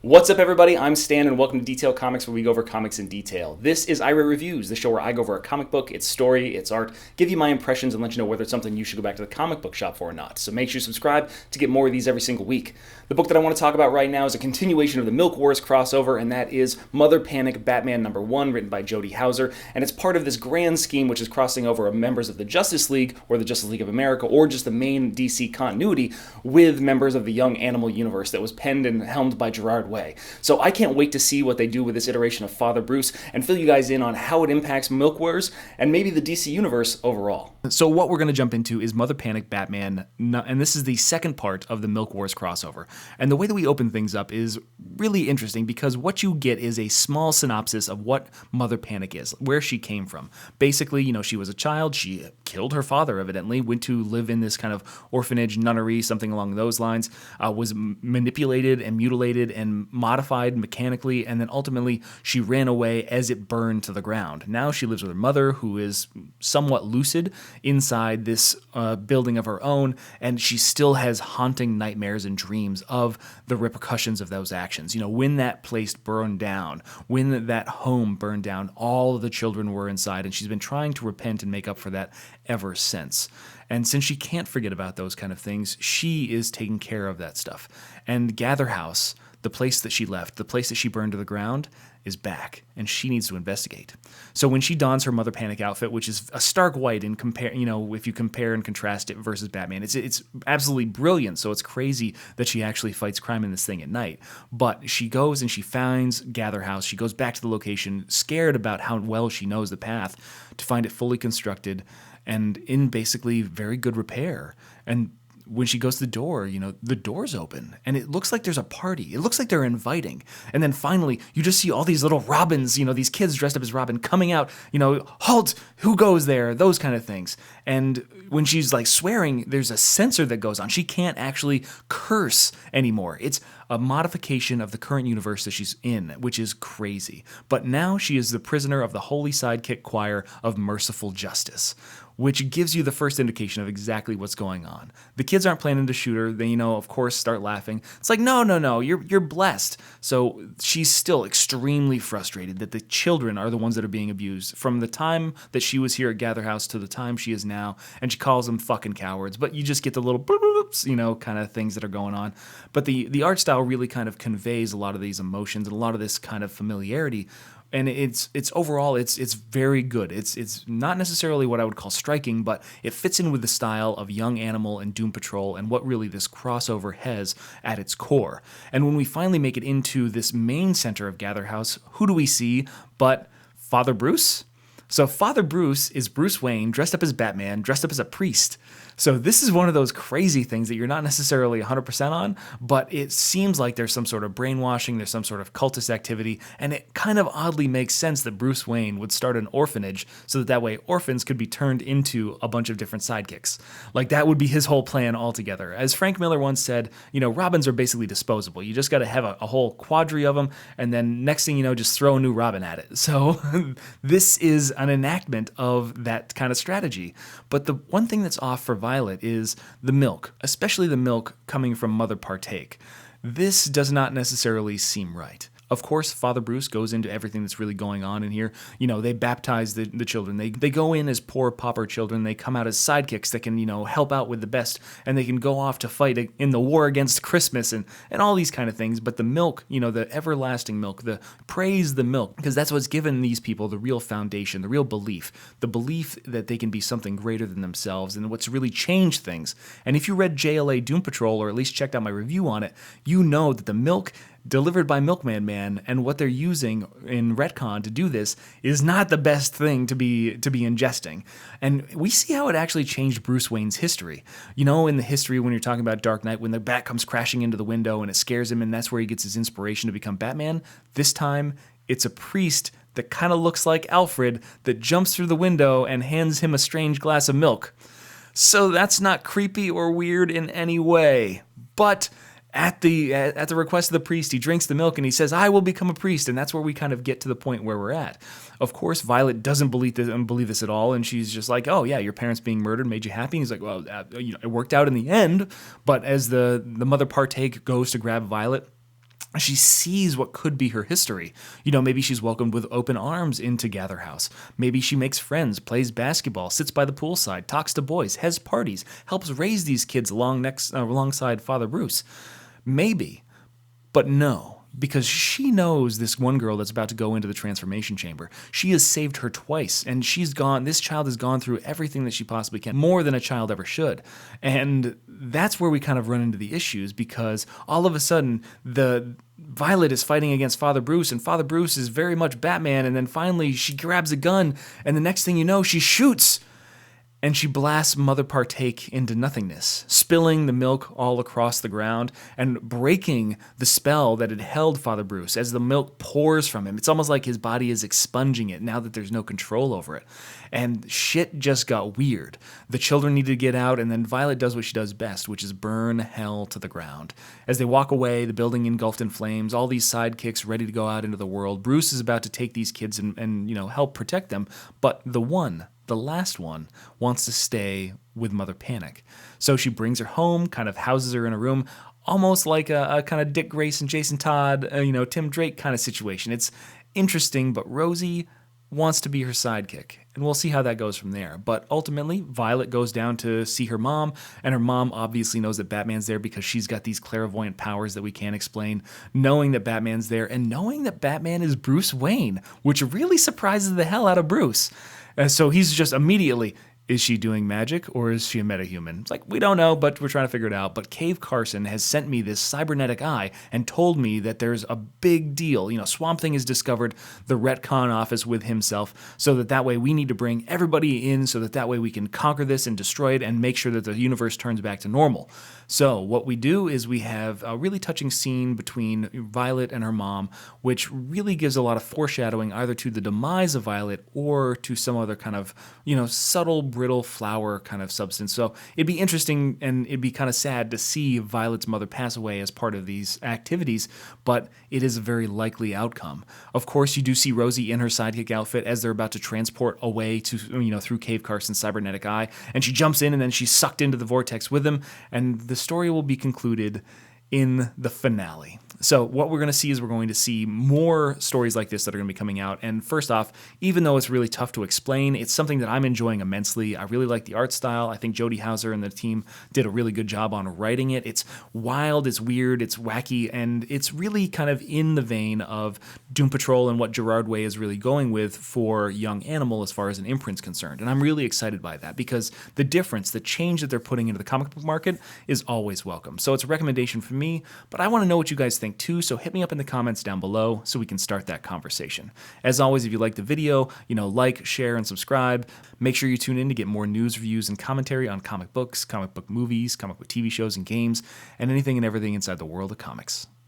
What's up, everybody? I'm Stan, and welcome to Detail Comics, where we go over comics in detail. This is iRate Reviews, the show where I go over a comic book, its story, its art, give you my impressions, and let you know whether it's something you should go back to the comic book shop for or not. So make sure you subscribe to get more of these every single week. The book that I want to talk about right now is a continuation of the Milk Wars crossover, and that is Mother Panic Batman #1, written by Jody Houser, and it's part of this grand scheme which is crossing over members of the Justice League, or the Justice League of America, or just the main DC continuity, with members of the Young Animal universe that was penned and helmed by Gerard Way. So I can't wait to see what they do with this iteration of Father Bruce and fill you guys in on how it impacts Milk Wars and maybe the DC universe overall. So what we're going to jump into is Mother Panic Batman, and this is the second part of the Milk Wars crossover. And the way that we open things up is really interesting because what you get is a small synopsis of what Mother Panic is, where she came from. Basically, she was a child, she killed her father evidently, went to live in this kind of orphanage, nunnery, something along those lines, was manipulated and mutilated and modified mechanically, and then ultimately she ran away as it burned to the ground. Now she lives with her mother, who is somewhat lucid inside this building of her own, and she still has haunting nightmares and dreams of the repercussions of those actions. When that place burned down, when that home burned down, all of the children were inside, and she's been trying to repent and make up for that ever since. And since she can't forget about those kind of things, she is taking care of that stuff. And Gather House, the place that she left, the place that she burned to the ground, is back, and she needs to investigate. So when she dons her Mother Panic outfit, which is a stark white, and if you compare and contrast it versus Batman, it's absolutely brilliant. So it's crazy that she actually fights crime in this thing at night. But she goes and she finds Gather House. She goes back to the location, scared about how well she knows the path, to find it fully constructed and in basically very good repair. And when she goes to the door, the door's open, and it looks like there's a party. It looks like they're inviting. And then finally, you just see all these little Robins, these kids dressed up as Robin coming out, halt, who goes there? Those kind of things. And when she's like swearing, there's a censor that goes on. She can't actually curse anymore. It's a modification of the current universe that she's in, which is crazy. But now she is the prisoner of the Holy Sidekick Choir of Merciful Justice, which gives you the first indication of exactly what's going on. The kids aren't planning to shoot her. They, of course, start laughing. It's like, no, you're blessed. So she's still extremely frustrated that the children are the ones that are being abused from the time that she was here at Gather House to the time she is now, and she calls them fucking cowards. But you just get the little bloops, kind of things that are going on. But the art style really kind of conveys a lot of these emotions and a lot of this kind of familiarity. And it's overall very good. It's not necessarily what I would call striking, but it fits in with the style of Young Animal and Doom Patrol and what really this crossover has at its core. And when we finally make it into this main center of Gather House, who do we see but Father Bruce? So Father Bruce is Bruce Wayne dressed up as Batman, dressed up as a priest. So this is one of those crazy things that you're not necessarily 100% on, but it seems like there's some sort of brainwashing, there's some sort of cultist activity, and it kind of oddly makes sense that Bruce Wayne would start an orphanage so that way orphans could be turned into a bunch of different sidekicks. Like that would be his whole plan altogether. As Frank Miller once said, Robins are basically disposable. You just got to have a whole quadri of them, and then next thing you know, just throw a new Robin at it. So this is an enactment of that kind of strategy. But the one thing that's off for Violet is the milk, especially the milk coming from Mother Partake. This does not necessarily seem right. Of course, Father Bruce goes into everything that's really going on in here. They baptize the children. They go in as poor pauper children. They come out as sidekicks that can, help out with the best, and they can go off to fight in the war against Christmas and all these kind of things. But the milk, the everlasting milk, praise the milk, because that's what's given these people the real foundation, the real belief, the belief that they can be something greater than themselves and what's really changed things. And if you read JLA Doom Patrol, or at least checked out my review on it, you know that the milk delivered by Milkman Man and what they're using in retcon to do this is not the best thing to be ingesting. And we see how it actually changed Bruce Wayne's history. In the history when you're talking about Dark Knight, when the bat comes crashing into the window and it scares him and that's where he gets his inspiration to become Batman, this time it's a priest that kind of looks like Alfred that jumps through the window and hands him a strange glass of milk. So that's not creepy or weird in any way. But at the request of the priest, he drinks the milk and he says, "I will become a priest," and that's where we kind of get to the point where we're at. Of course, Violet doesn't believe this at all, and she's just like, "Oh yeah, your parents being murdered made you happy." And he's like, "Well, it worked out in the end." But as the mother partake goes to grab Violet, She sees what could be her history. Maybe she's welcomed with open arms into Gather House. Maybe she makes friends, plays basketball, sits by the poolside, talks to boys, has parties, helps raise these kids alongside Father Bruce. Maybe, but no. Because she knows this one girl that's about to go into the transformation chamber. She has saved her twice, and this child has gone through everything that she possibly can, more than a child ever should. And that's where we kind of run into the issues, because all of a sudden, Violet is fighting against Father Bruce, and Father Bruce is very much Batman, and then finally she grabs a gun, and the next thing you know, she shoots! And she blasts Mother Partake into nothingness, spilling the milk all across the ground and breaking the spell that had held Father Bruce as the milk pours from him. It's almost like his body is expunging it now that there's no control over it. And shit just got weird. The children need to get out, and then Violet does what she does best, which is burn hell to the ground. As they walk away, the building engulfed in flames, all these sidekicks ready to go out into the world. Bruce is about to take these kids and help protect them, but the last one, wants to stay with Mother Panic. So she brings her home, kind of houses her in a room, almost like a kind of Dick Grayson, Jason Todd, Tim Drake kind of situation. It's interesting, but Rosie wants to be her sidekick, and we'll see how that goes from there. But ultimately, Violet goes down to see her mom, and her mom obviously knows that Batman's there because she's got these clairvoyant powers that we can't explain, knowing that Batman's there, and knowing that Batman is Bruce Wayne, which really surprises the hell out of Bruce. So he's just immediately, is she doing magic or is she a metahuman? It's like, we don't know, but we're trying to figure it out. But Cave Carson has sent me this cybernetic eye and told me that there's a big deal. Swamp Thing has discovered the retcon office with himself, so that way we need to bring everybody in so that way we can conquer this and destroy it and make sure that the universe turns back to normal. So what we do is we have a really touching scene between Violet and her mom, which really gives a lot of foreshadowing either to the demise of Violet or to some other kind of, subtle, brittle flower kind of substance. So it'd be interesting and it'd be kind of sad to see Violet's mother pass away as part of these activities, but it is a very likely outcome. Of course, you do see Rosie in her sidekick outfit as they're about to transport away to, through Cave Carson's cybernetic eye, and she jumps in and then she's sucked into the vortex with him, and the story will be concluded in the finale. So what we're going to see is we're going to see more stories like this that are going to be coming out. And first off, even though it's really tough to explain, it's something that I'm enjoying immensely. I really like the art style. I think Jody Houser and the team did a really good job on writing it. It's wild, it's weird, it's wacky, and it's really kind of in the vein of Doom Patrol and what Gerard Way is really going with for Young Animal as far as an imprint's concerned. And I'm really excited by that because the difference, the change that they're putting into the comic book market is always welcome. So it's a recommendation for me, but I want to know what you guys think too, so hit me up in the comments down below so we can start that conversation. As always, if you like the video, like, share, and subscribe. Make sure you tune in to get more news, reviews, and commentary on comic books, comic book movies, comic book TV shows and games, and anything and everything inside the world of comics.